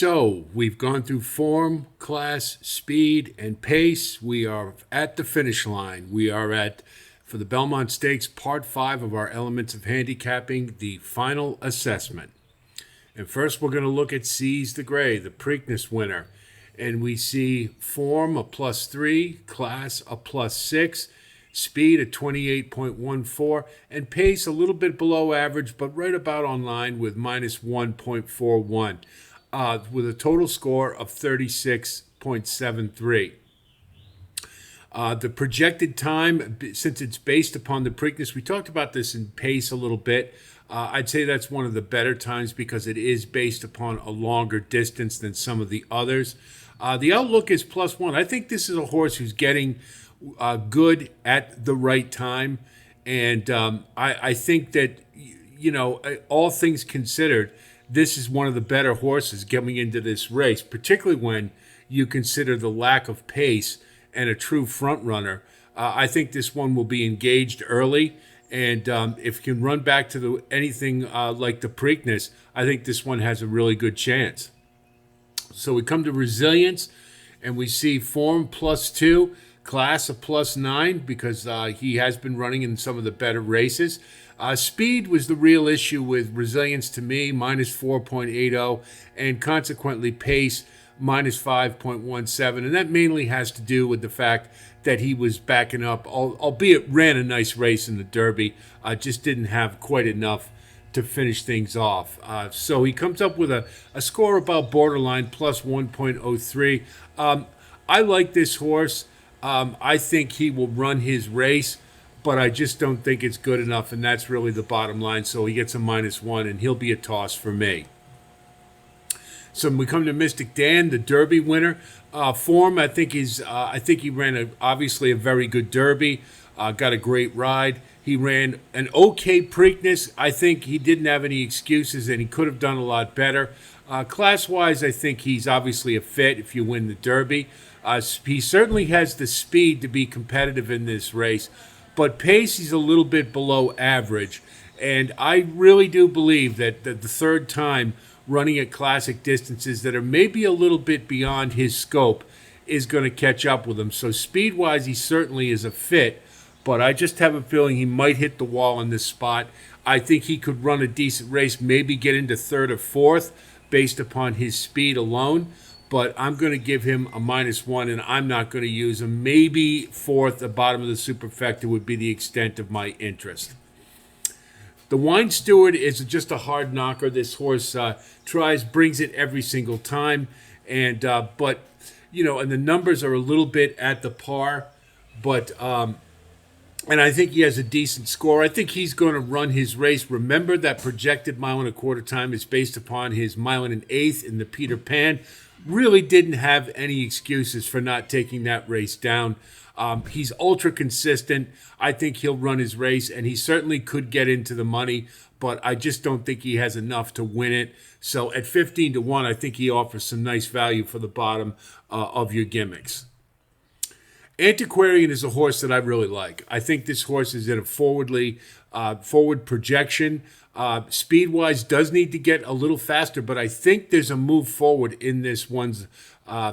So we've gone through form, class, speed, and pace. We are at the finish line. We are at, for the Belmont Stakes, part 5 of our Elements of Handicapping, the final assessment. And first we're going to look at Seize the Gray, the Preakness winner. And we see form a +3, class a +6, speed a 28.14, and pace a little bit below average, but right about on line with -1.41. With a total score of 36.73. The projected time, since it's based upon the Preakness, we talked about this in pace a little bit. I'd say that's one of the better times because it is based upon a longer distance than some of the others. The outlook is +1. I think this is a horse who's getting good at the right time. And I think that, all things considered, this is one of the better horses coming into this race, particularly when you consider the lack of pace and a true front runner. I think this one will be engaged early, and if it can run back to anything like the Preakness, I think this one has a really good chance. So we come to resilience, and we see form +2, class a +9 because he has been running in some of the better races. Speed was the real issue with resilience to me, -4.80, and consequently pace, -5.17. And that mainly has to do with the fact that he was backing up, albeit ran a nice race in the Derby, just didn't have quite enough to finish things off. So he comes up with a score about borderline, +1.03. I like this horse. I think he will run his race, but I just don't think it's good enough, and that's really the bottom line. So he gets a -1, and he'll be a toss for me. So we come to Mystic Dan, the Derby winner. Form, I think he ran obviously a very good Derby. Got a great ride. He ran an okay Preakness. I think he didn't have any excuses, and he could have done a lot better. Class-wise, I think he's obviously a fit if you win the Derby. He certainly has the speed to be competitive in this race, but pace is a little bit below average. And I really do believe that the third time running at classic distances that are maybe a little bit beyond his scope is going to catch up with him. So speed-wise, he certainly is a fit, but I just have a feeling he might hit the wall in this spot. I think he could run a decent race, maybe get into third or fourth based upon his speed alone. But I'm going to give him a -1, and I'm not going to use him. Maybe fourth, the bottom of the superfecta would be the extent of my interest. The Wine Steward is just a hard knocker. This horse brings it every single time, and the numbers are a little bit at the par, but and I think he has a decent score. I think he's going to run his race. Remember that projected 1.25 mile time is based upon his 1.125 in the Peter Pan. Really didn't have any excuses for not taking that race down. He's ultra consistent. I think he'll run his race, and he certainly could get into the money, but I just don't think he has enough to win it. So at 15-1, I think he offers some nice value for the bottom of your gimmicks. Antiquarian is a horse that I really like. I think this horse is in a forward projection. Speed-wise, does need to get a little faster, but I think there's a move forward in this one's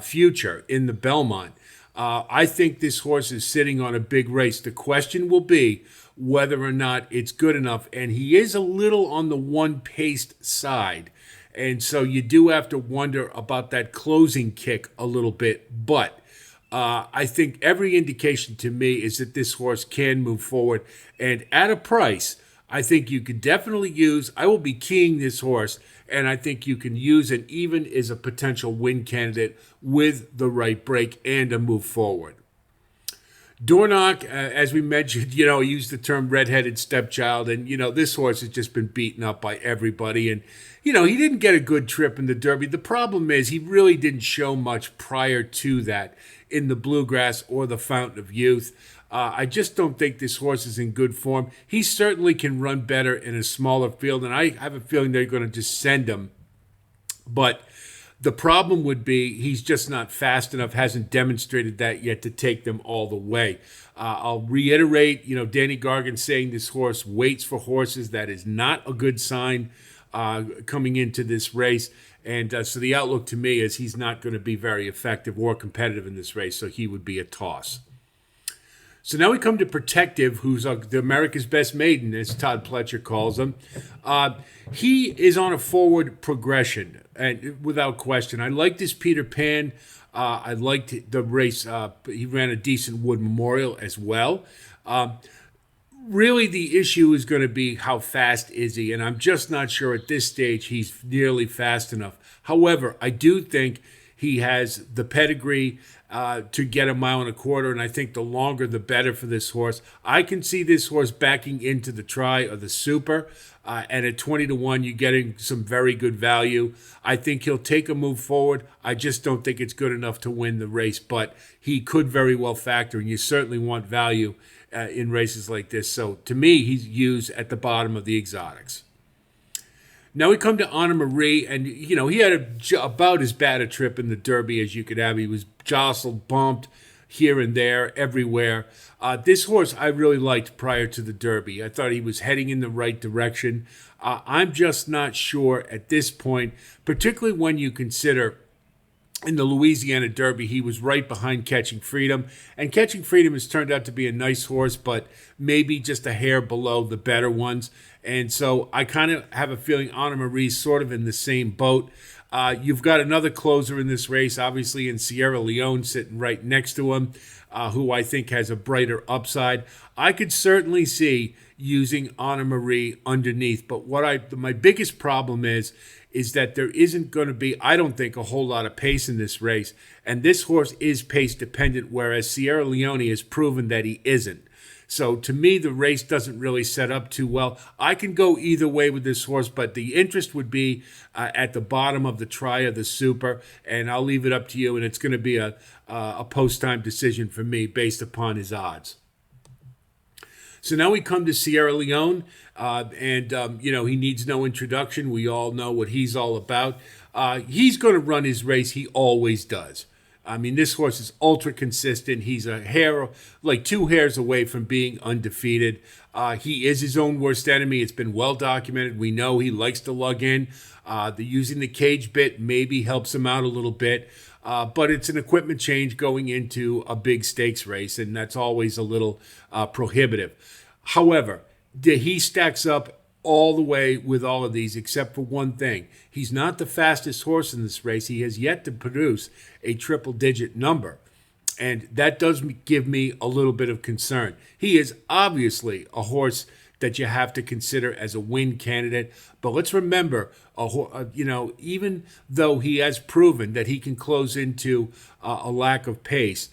future in the Belmont. I think this horse is sitting on a big race. The question will be whether or not it's good enough, and he is a little on the one-paced side, and so you do have to wonder about that closing kick a little bit, but I think every indication to me is that this horse can move forward, and at a price, I think you could definitely use. I will be keying this horse, and I think you can use it even as a potential win candidate with the right break and a move forward. Dornoch, as we mentioned, he used the term redheaded stepchild, and, this horse has just been beaten up by everybody, and, he didn't get a good trip in the Derby. The problem is he really didn't show much prior to that in the Bluegrass or the Fountain of Youth. I just don't think this horse is in good form. He certainly can run better in a smaller field, and I have a feeling they're going to just send him. But the problem would be he's just not fast enough, hasn't demonstrated that yet to take them all the way. I'll reiterate, Danny Gargan saying this horse waits for horses. That is not a good sign. coming into this race. And so the outlook to me is he's not going to be very effective or competitive in this race, so he would be a toss. So now we come to Protective, who's the America's Best Maiden, as Todd Pletcher calls him. He is on a forward progression, and without question. I liked his Peter Pan. I liked the race. He ran a decent Wood Memorial as well. Really, the issue is going to be how fast is he, and I'm just not sure at this stage he's nearly fast enough. However, I do think he has the pedigree to get 1.25 miles, and I think the longer the better for this horse. I can see this horse backing into the Tri or the Super, and at 20-1, you're getting some very good value. I think he'll take a move forward. I just don't think it's good enough to win the race, but he could very well factor, and you certainly want value in races like this. So to me, he's used at the bottom of the exotics. Now we come to Honor Marie, and he had about as bad a trip in the Derby as you could have. He was jostled, bumped here and there, everywhere. This horse I really liked prior to the Derby. I thought he was heading in the right direction. I'm just not sure at this point, particularly when you consider in the Louisiana Derby, he was right behind Catching Freedom. And Catching Freedom has turned out to be a nice horse, but maybe just a hair below the better ones. And so I kind of have a feeling Honor Marie's sort of in the same boat. You've got another closer in this race, obviously, in Sierra Leone sitting right next to him, who I think has a brighter upside. I could certainly see using Honor Marie underneath, but my biggest problem is that there isn't going to be, I don't think, a whole lot of pace in this race. And this horse is pace dependent, whereas Sierra Leone has proven that he isn't. So to me, the race doesn't really set up too well. I can go either way with this horse, but the interest would be at the bottom of the Tri or the Super, and I'll leave it up to you, and it's going to be a post-time decision for me based upon his odds. So now we come to Sierra Leone, and he needs no introduction. We all know what he's all about. He's going to run his race. He always does. I mean, this horse is ultra consistent. He's a hair, like 2 hairs away from being undefeated. He is his own worst enemy. It's been well documented. We know he likes to lug in. Using the cage bit maybe helps him out a little bit. But it's an equipment change going into a big stakes race, and that's always a little prohibitive. However, he stacks up all the way with all of these, except for one thing. He's not the fastest horse in this race. He has yet to produce a triple-digit number, and that does give me a little bit of concern. He is obviously a horse that you have to consider as a win candidate, but let's remember, even though he has proven that he can close into a lack of pace,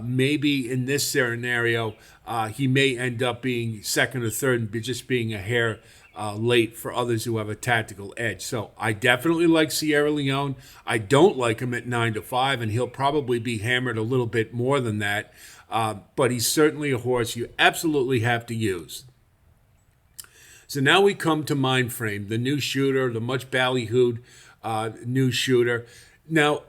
maybe in this scenario, he may end up being second or third and just being a hair late for others who have a tactical edge. So I definitely like Sierra Leone. I don't like him at 9-5, and he'll probably be hammered a little bit more than that. But he's certainly a horse you absolutely have to use. So now we come to Mindframe, the new shooter, the much ballyhooed new shooter. Now,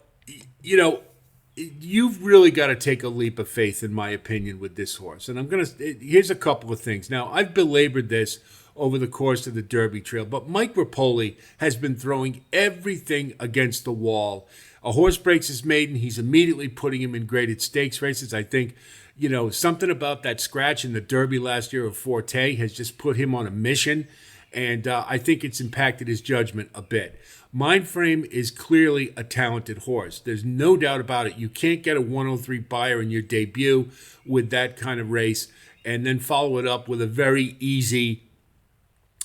you've really got to take a leap of faith, in my opinion, with this horse. And here's a couple of things. Now, I've belabored this over the course of the Derby Trail, but Mike Rapoli has been throwing everything against the wall. A horse breaks his maiden, he's immediately putting him in graded stakes races. I think, something about that scratch in the Derby last year of Forte has just put him on a mission, and I think it's impacted his judgment a bit. Mindframe is clearly a talented horse. There's no doubt about it. You can't get a 103 buyer in your debut with that kind of race and then follow it up with a very easy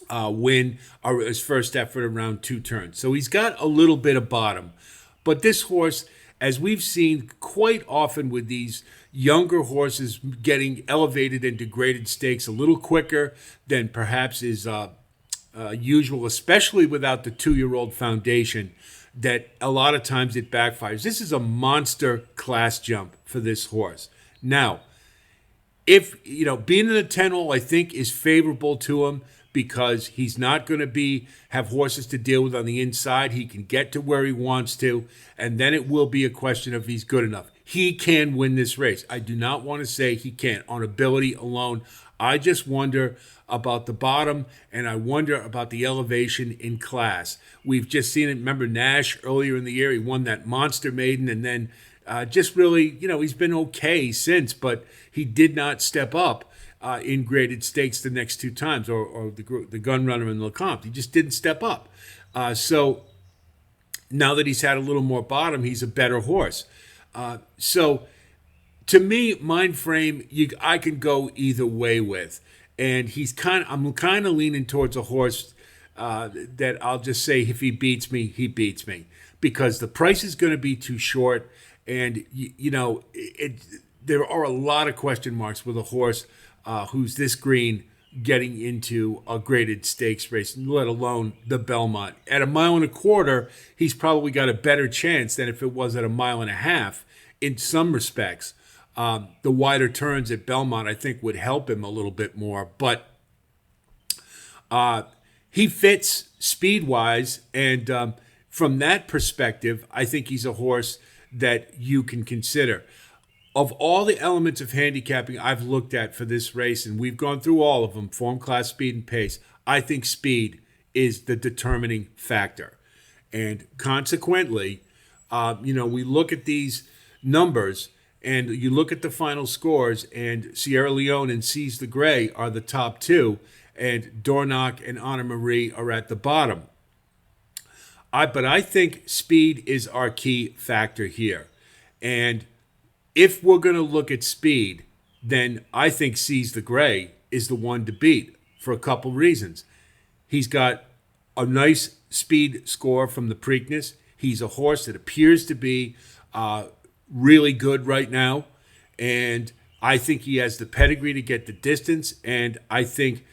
win or his first effort around 2 turns. So he's got a little bit of bottom. But this horse, as we've seen quite often with these younger horses getting elevated into graded stakes a little quicker than perhaps is usual, especially without the 2-year-old foundation, that a lot of times it backfires. This is a monster class jump for this horse. Now, if, being in the 10-hole, I think, is favorable to him because he's not going to have horses to deal with on the inside. He can get to where he wants to, and then it will be a question of he's good enough. He can win this race. I do not want to say he can't. On ability alone, I just wonder about the bottom, and I wonder about the elevation in class. We've just seen it. Remember Nash earlier in the year? He won that Monster Maiden, and then just really, he's been okay since, but he did not step up in graded stakes the next two times, or the Gun Runner and Lecomte. He just didn't step up. So now that he's had a little more bottom, he's a better horse. So to me, Mindframe, I can go either way with, and I'm kind of leaning towards a horse that I'll just say if he beats me, he beats me, because the price is going to be too short, and there are a lot of question marks with a horse who's this green getting into a graded stakes race, let alone the Belmont. At a mile and a quarter, he's probably got a better chance than if it was at a mile and a half in some respects. The wider turns at Belmont, I think, would help him a little bit more. But he fits speed-wise, and from that perspective, I think he's a horse that you can consider. Of all the elements of handicapping I've looked at for this race, and we've gone through all of them, form, class, speed, and pace, I think speed is the determining factor. And consequently, we look at these numbers, and you look at the final scores, and Sierra Leone and Seize the Gray are the top two, and Dornoch and Honor Marie are at the bottom. But I think speed is our key factor here. And if we're going to look at speed, then I think Seize the Gray is the one to beat for a couple reasons. He's got a nice speed score from the Preakness. He's a horse that appears to be really good right now, and I think he has the pedigree to get the distance, and I think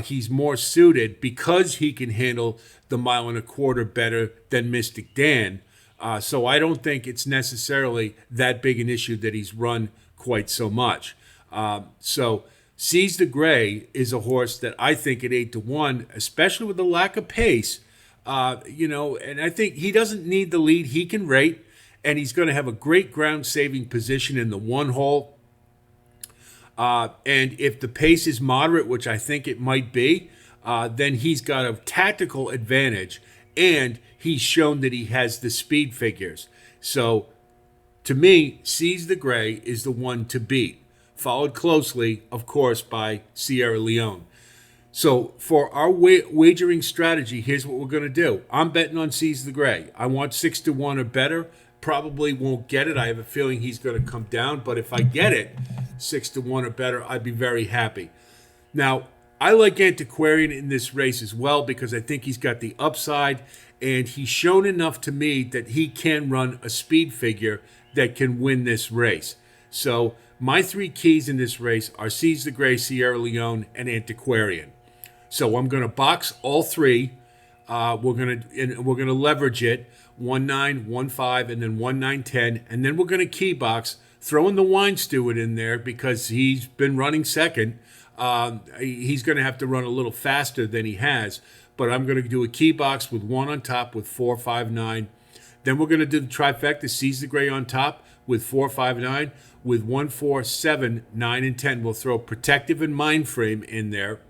he's more suited because he can handle the mile and a quarter better than Mystic Dan. So I don't think it's necessarily that big an issue that he's run quite so much. So Seize the Gray is a horse that I think at 8-1, especially with the lack of pace, and I think he doesn't need the lead. He can rate, and he's going to have a great ground-saving position in the one hole. And if the pace is moderate, which I think it might be, then he's got a tactical advantage, and he's shown that he has the speed figures. So, to me, Seize the Gray is the one to beat, followed closely, of course, by Sierra Leone. So, for our wagering strategy, here's what we're going to do. I'm betting on Seize the Gray. I want 6-1 or better. Probably won't get it. I have a feeling he's going to come down, but if I get it, 6-1 or better, I'd be very happy. Now, I like Antiquarian in this race as well because I think he's got the upside, and he's shown enough to me that he can run a speed figure that can win this race. So my three keys in this race are Seize the Gray, Sierra Leone, and Antiquarian. So I'm going to box all three. We're going to leverage it 1-9, 1-5, and then 1-9, 10, and then we're going to key box, throwing the Wine Steward in there because he's been running second. He's going to have to run a little faster than he has, but I'm going to do a key box with 1 on top with 4, 5, 9. Then we're going to do the trifecta, Seize the Gray on top with 4, 5, 9, with 1, 4, 7, 9, and 10. We'll throw Protective and Mindframe in there.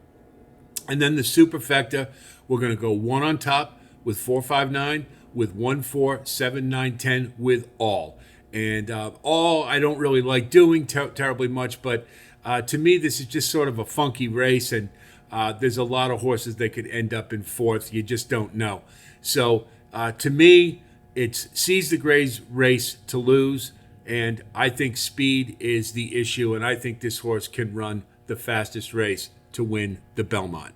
And then the superfecta, we're going to go 1 on top with 4, 5, 9, with 1, 4, 7, 9, 10 with all. And all I don't really like doing terribly much, but to me this is just sort of a funky race, and there's a lot of horses that could end up in fourth. You just don't know. So to me, it's Seize the Gray's race to lose, and I think speed is the issue, and I think this horse can run the fastest race to win the Belmont.